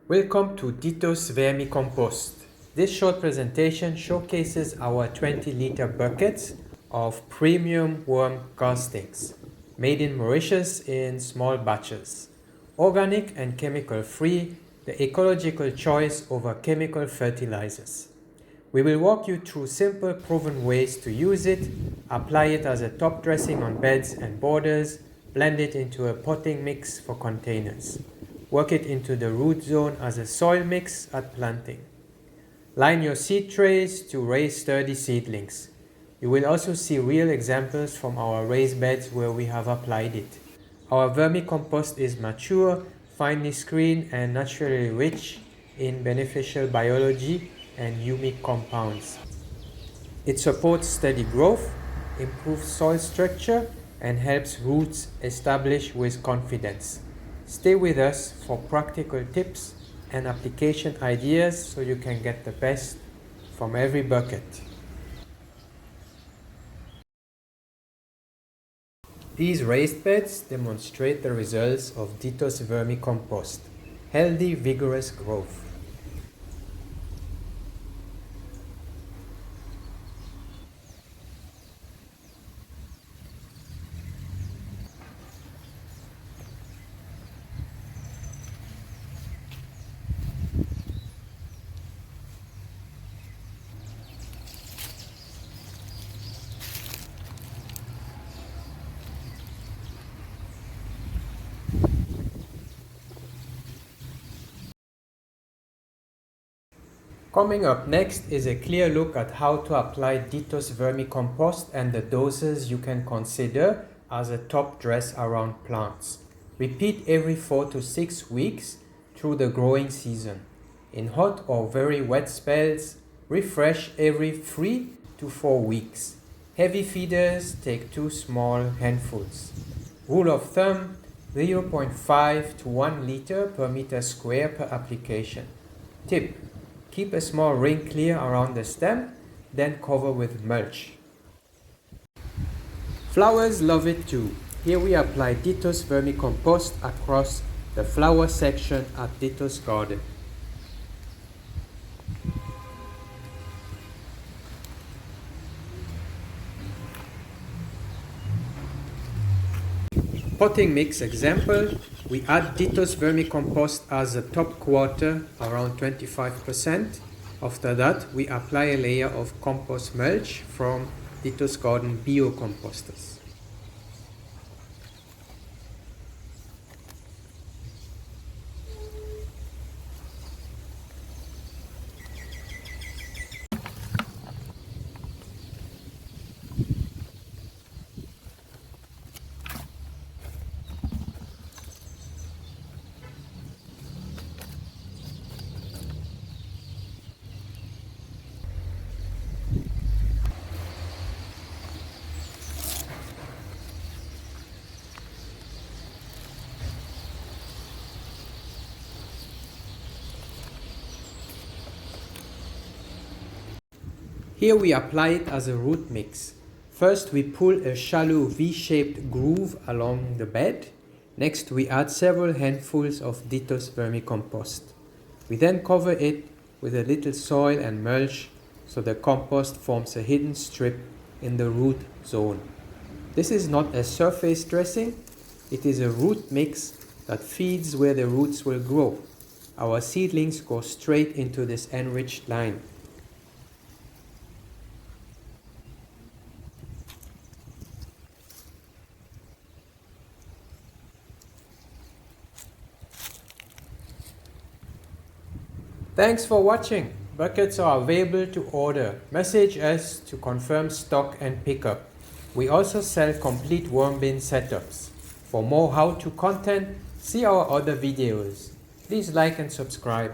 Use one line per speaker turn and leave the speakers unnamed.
Welcome to Dito's Vermicompost. This short presentation showcases our 20-liter buckets of premium worm castings, made in Mauritius in small batches. Organic and chemical-free, the ecological choice over chemical fertilizers. We will walk you through simple proven ways to use it, apply it as a top dressing on beds and borders, blend it into a potting mix for containers. Work it into the root zone as a soil mix at planting. Line your seed trays to raise sturdy seedlings. You will also see real examples from our raised beds where we have applied it. Our vermicompost is mature, finely screened and naturally rich in beneficial biology and humic compounds. It supports steady growth, improves soil structure and helps roots establish with confidence. Stay with us for practical tips and application ideas so you can get the best from every bucket. These raised beds demonstrate the results of Dito's vermicompost. Healthy, vigorous growth. Coming up next is a clear look at how to apply Dito's vermicompost and the doses you can consider as a top dress around plants. Repeat every 4 to 6 weeks through the growing season. In hot or very wet spells, refresh every 3 to 4 weeks. Heavy feeders take 2 small handfuls. Rule of thumb, 0.5 to 1 liter per meter square per application. Tip: keep a small ring clear around the stem, then cover with mulch. Flowers love it too. Here we apply Dito's vermicompost across the flower section at Dito's garden. Potting mix example, we add Dito's vermicompost as a top quarter, around 25%. After that, we apply a layer of compost mulch from Dito's Garden biocomposters. Here we apply it as a root mix. First we pull a shallow V-shaped groove along the bed. Next we add several handfuls of Dito's vermicompost. We then cover it with a little soil and mulch so the compost forms a hidden strip in the root zone. This is not a surface dressing, it is a root mix that feeds where the roots will grow. Our seedlings go straight into this enriched line. Thanks for watching. Buckets are available to order. Message us to confirm stock and pickup. We also sell complete worm bin setups. For more how-to content, see our other videos. Please like and subscribe.